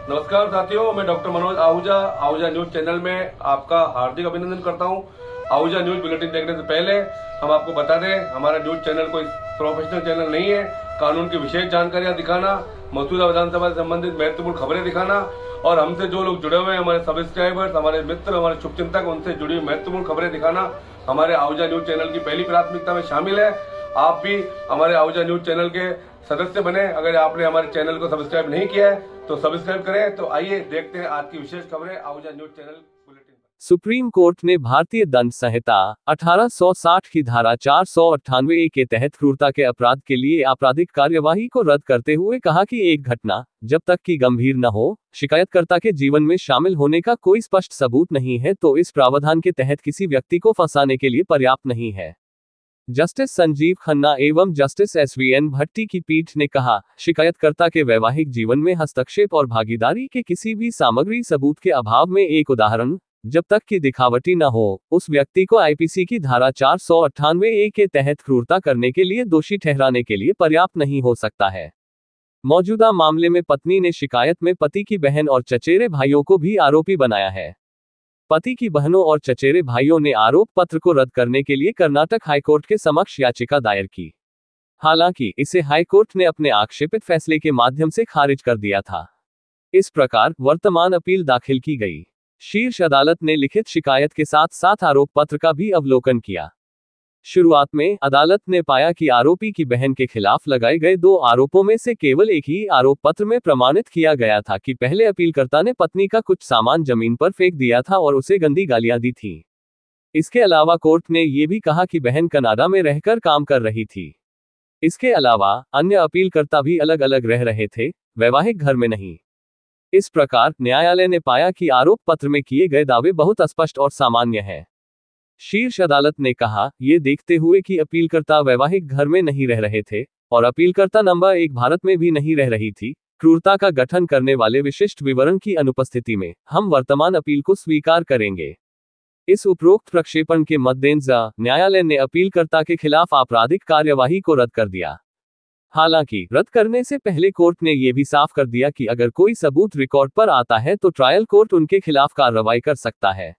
नमस्कार साथियों, मैं doctor Manoj Ahuja news channel में आपका हार्दिक अभिनंदन करता हूं। आहूजा न्यूज बुलेटिन देखने से पहले हम आपको बता दें, हमारा न्यूज चैनल कोई प्रोफेशनल चैनल नहीं है। कानून की विशेष जानकारियां दिखाना, मौजूदा विधानसभा से संबंधित महत्वपूर्ण खबरें दिखाना और हमसे जो लोग जुड़े हुए हैं, हमारे सब्सक्राइबर्स, हमारे मित्र, हमारे शुभचिंतक, उनसे जुड़ी हुई महत्वपूर्ण खबरें दिखाना हमारे आहूजा न्यूज चैनल की पहली प्राथमिकता में शामिल है। आप भी हमारे आहूजा न्यूज चैनल के सदस्य बने। अगर आपने हमारे चैनल को सब्सक्राइब नहीं किया है तो सब्सक्राइब करें। तो आइए देखते हैं आज की विशेष खबरें Ahuja news channel bulletin. Supreme court ने भारतीय दंड संहिता 1860 की धारा 498A के तहत क्रूरता के अपराध के लिए आपराधिक कार्यवाही को रद्द करते हुए कहा कि एक घटना जब तक कि गंभीर न हो, शिकायतकर्ता के जीवन में शामिल होने का कोई स्पष्ट सबूत नहीं है तो इस प्रावधान के तहत किसी व्यक्ति को फंसाने के लिए पर्याप्त नहीं है। जस्टिस संजीव खन्ना एवं जस्टिस SVN भट्टी की पीठ ने कहा, शिकायतकर्ता के वैवाहिक जीवन में हस्तक्षेप और भागीदारी के किसी भी सामग्री सबूत के अभाव में एक उदाहरण जब तक कि दिखावटी न हो, उस व्यक्ति को IPC की धारा 498A के तहत क्रूरता करने के लिए दोषी ठहराने के लिए पर्याप्त नहीं हो सकता है। मौजूदा मामले में पत्नी ने शिकायत में पति की बहन और चचेरे भाइयों को भी आरोपी बनाया है। पति की बहनों और चचेरे भाइयों ने आरोप पत्र को रद्द करने के लिए कर्नाटक हाईकोर्ट के समक्ष याचिका दायर की। हालांकि इसे हाईकोर्ट ने अपने आक्षेपित फैसले के माध्यम से खारिज कर दिया था। इस प्रकार वर्तमान अपील दाखिल की गई। शीर्ष अदालत ने लिखित शिकायत के साथ साथ आरोप पत्र का भी अवलोकन किया। शुरुआत में अदालत ने पाया कि आरोपी की बहन के खिलाफ लगाए गए 2 आरोपों में से केवल एक ही आरोप पत्र में प्रमाणित किया गया था कि पहले अपीलकर्ता ने पत्नी का कुछ सामान जमीन पर फेंक दिया था और उसे गंदी गालियां दी थी। इसके अलावा कोर्ट ने यह भी कहा कि बहन कनाडा में रहकर काम कर रही थी। इसके अलावा अन्य अपीलकर्ता भी अलग अलग रह रहे थे, वैवाहिक घर में नहीं। इस प्रकार न्यायालय ने पाया कि आरोप पत्र में किए गए दावे बहुत अस्पष्ट और सामान्य हैं। शीर्ष अदालत ने कहा, ये देखते हुए कि अपीलकर्ता वैवाहिक घर में नहीं रह रहे थे और अपीलकर्ता नंबर 1 भारत में भी नहीं रह रही थी, क्रूरता का गठन करने वाले विशिष्ट विवरण की अनुपस्थिति में हम वर्तमान अपील को स्वीकार करेंगे। इस उपरोक्त प्रक्षेपण के मद्देनजर न्यायालय ने अपीलकर्ता के खिलाफ आपराधिक कार्यवाही को रद्द कर दिया। हालांकि रद्द करने से पहले कोर्ट ने यह भी साफ कर दिया कि अगर कोई सबूत रिकॉर्ड पर आता है तो ट्रायल कोर्ट उनके खिलाफ कार्रवाई कर सकता है।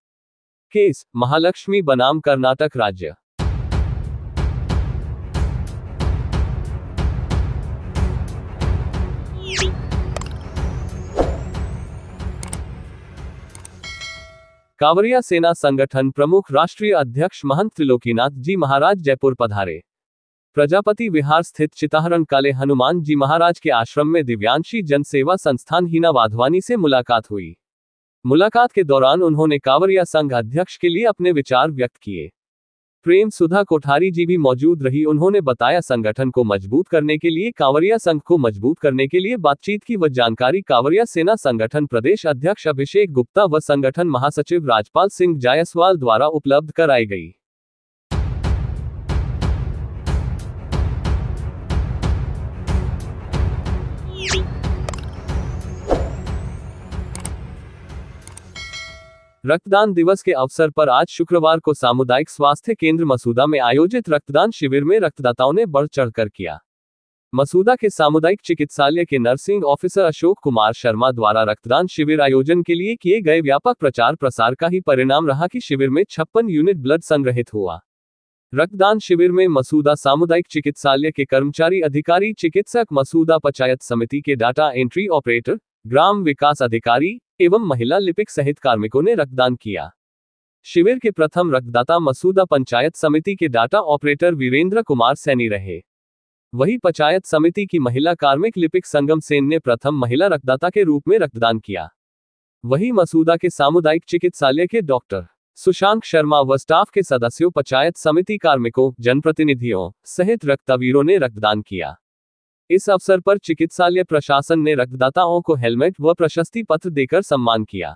केस महालक्ष्मी बनाम कर्नाटक राज्य। कांवरिया सेना संगठन प्रमुख राष्ट्रीय अध्यक्ष महंत त्रिलोकीनाथ जी महाराज जयपुर पधारे। प्रजापति विहार स्थित चिताहरण काले हनुमान जी महाराज के आश्रम में दिव्यांशी जन सेवा संस्थान हीना वाधवानी से मुलाकात हुई। मुलाकात के दौरान उन्होंने कांवरिया संघ अध्यक्ष के लिए अपने विचार व्यक्त किए। प्रेम सुधा कोठारी जी भी मौजूद रही। उन्होंने बताया, संगठन को मजबूत करने के लिए, कांवरिया संघ को मजबूत करने के लिए बातचीत की व जानकारी कांवरिया सेना संगठन प्रदेश अध्यक्ष अभिषेक गुप्ता व संगठन महासचिव राजपाल सिंह जायसवाल द्वारा उपलब्ध कराई गई। रक्तदान दिवस के अवसर पर आज शुक्रवार को सामुदायिक स्वास्थ्य केंद्र मसूदा में आयोजित रक्तदान शिविर में रक्तदाताओं ने बढ़ चढ़कर किया। मसूदा के सामुदायिक चिकित्सालय के नर्सिंग ऑफिसर अशोक कुमार शर्मा द्वारा रक्तदान शिविर आयोजन के लिए किए गए व्यापक प्रचार प्रसार का ही परिणाम रहा कि शिविर में 56 यूनिट ब्लड संग्रहित हुआ। रक्तदान शिविर में मसूदा सामुदायिक चिकित्सालय के कर्मचारी, अधिकारी, चिकित्सक, मसूदा पंचायत समिति के डाटा एंट्री ऑपरेटर, ग्राम विकास अधिकारी एवं महिला लिपिक सहित कार्मिकों ने रक्तदान किया। शिविर के प्रथम रक्तदाता मसूदा पंचायत समिति के डाटा ऑपरेटर वीरेंद्र कुमार सैनी रहे। वही पंचायत समिति की महिला कार्मिक लिपिक संगम सेन ने प्रथम महिला रक्तदाता के रूप में रक्तदान किया। वही मसूदा के सामुदायिक चिकित्सालय के डॉक्टर सुशांक शर्मा व स्टाफ के सदस्यों, पंचायत समिति कार्मिकों, जनप्रतिनिधियों सहित रक्तवीरों ने रक्तदान किया। इस अवसर पर चिकित्सालय प्रशासन ने रक्तदाताओं को हेलमेट व प्रशस्ति पत्र देकर सम्मान किया।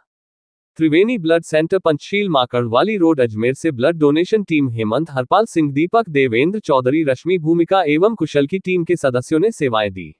Triveni blood centre, Panchsheel, Makadwali road, Ajmer से blood donation team Hemant, Harpal Singh, Deepak, Devendra Chaudhary, Rashmi, Bhumika एवं कुशल की टीम के सदस्यों ने सेवाएं दी।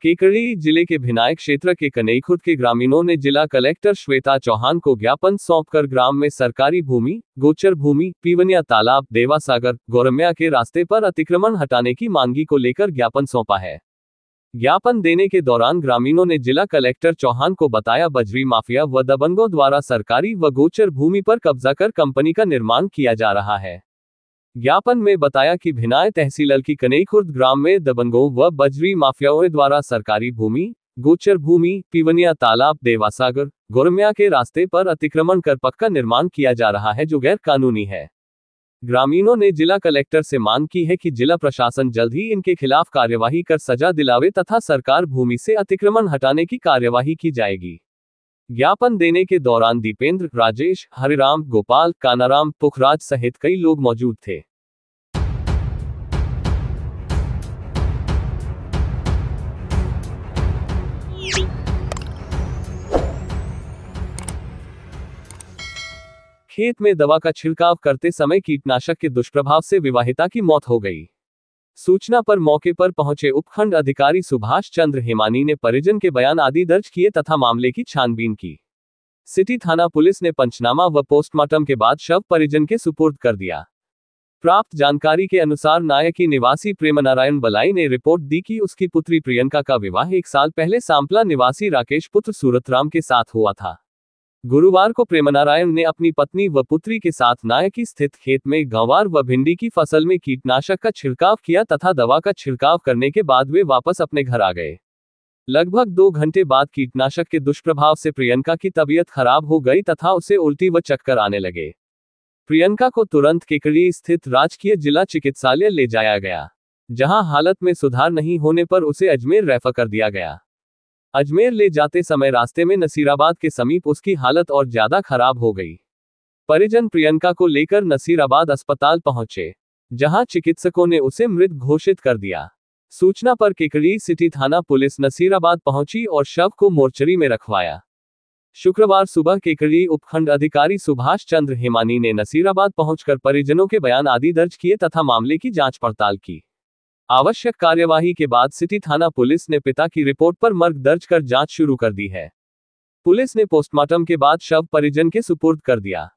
केकड़ी जिले के भिनाय क्षेत्र के कनईखुर्द के ग्रामीणों ने जिला कलेक्टर श्वेता चौहान को ज्ञापन सौंपकर ग्राम में सरकारी भूमि, गोचर भूमि, पीवनिया तालाब, देवासागर, गौरम्या के रास्ते पर अतिक्रमण हटाने की मांगी को लेकर ज्ञापन सौंपा है। ज्ञापन देने के दौरान ग्रामीणों ने जिला कलेक्टर चौहान को बताया बजरी माफिया व दबंगों द्वारा सरकारी व गोचर भूमि पर कब्जा कर कंपनी का निर्माण किया जा रहा है। ज्ञापन में बताया कि भिनाय तहसील की कनईखुर्द ग्राम में दबंगों व बजरी माफियाओं द्वारा सरकारी भूमि, गोचर भूमि, पीवनिया तालाब, देवासागर, गौरम्या के रास्ते पर अतिक्रमण कर पक्का निर्माण किया जा रहा है जो गैर कानूनी है। ग्रामीणों ने जिला कलेक्टर से मांग की है कि जिला प्रशासन जल्द ही इनके खिलाफ कार्यवाही कर सजा दिलावे तथा सरकार भूमि से अतिक्रमण हटाने की कार्यवाही की जाएगी। ज्ञापन देने के दौरान दीपेंद्र, राजेश, हरिराम, गोपाल, कानाराम, पुखराज सहित कई लोग मौजूद थे। खेत में दवा का छिड़काव करते समय कीटनाशक के दुष्प्रभाव से विवाहिता की मौत हो गई। सूचना पर मौके पर पहुंचे उपखंड अधिकारी सुभाष चंद्र हेमानी ने परिजन के बयान आदि दर्ज किए तथा मामले की छानबीन की। सिटी थाना पुलिस ने पंचनामा व पोस्टमार्टम के बाद शव परिजन के सुपुर्द कर दिया। प्राप्त जानकारी के अनुसार नायकी निवासी प्रेमनारायण बलाई ने रिपोर्ट दी कि उसकी पुत्री प्रियंका का विवाह 1 साल पहले सांपला निवासी राकेश पुत्र सूरतराम के साथ हुआ था। गुरुवार को प्रेमनारायण ने अपनी पत्नी व पुत्री के साथ नायकी स्थित खेत में गंवार व भिंडी की फसल में कीटनाशक का छिड़काव किया तथा दवा का छिड़काव करने के बाद वे वापस अपने घर आ गए। लगभग 2 घंटे बाद कीटनाशक के दुष्प्रभाव से प्रियंका की तबीयत खराब हो गई तथा उसे उल्टी व चक्कर आने लगे। प्रियंका को तुरंत केकड़ी स्थित राजकीय जिला चिकित्सालय ले जाया गया, जहां हालत में सुधार नहीं होने पर उसे अजमेर रेफर कर दिया गया। अजमेर ले जाते समय रास्ते में नसीराबाद के समीप उसकी हालत और ज्यादा खराब हो गई। परिजन प्रियंका को लेकर नसीराबाद अस्पताल पहुंचे, जहां चिकित्सकों ने उसे मृत घोषित कर दिया। सूचना पर केकड़ी सिटी थाना पुलिस नसीराबाद पहुंची और शव को मोर्चरी में रखवाया। शुक्रवार सुबह केकड़ी उपखंड अधिकारी सुभाष चंद्र हेमानी ने नसीराबाद पहुंचकर परिजनों के बयान आदि दर्ज किए तथा मामले की जांच पड़ताल की। आवश्यक कार्यवाही के बाद सिटी थाना पुलिस ने पिता की रिपोर्ट पर मर्ग दर्ज कर जांच शुरू कर दी है। पुलिस ने पोस्टमार्टम के बाद शव परिजन के सुपुर्द कर दिया।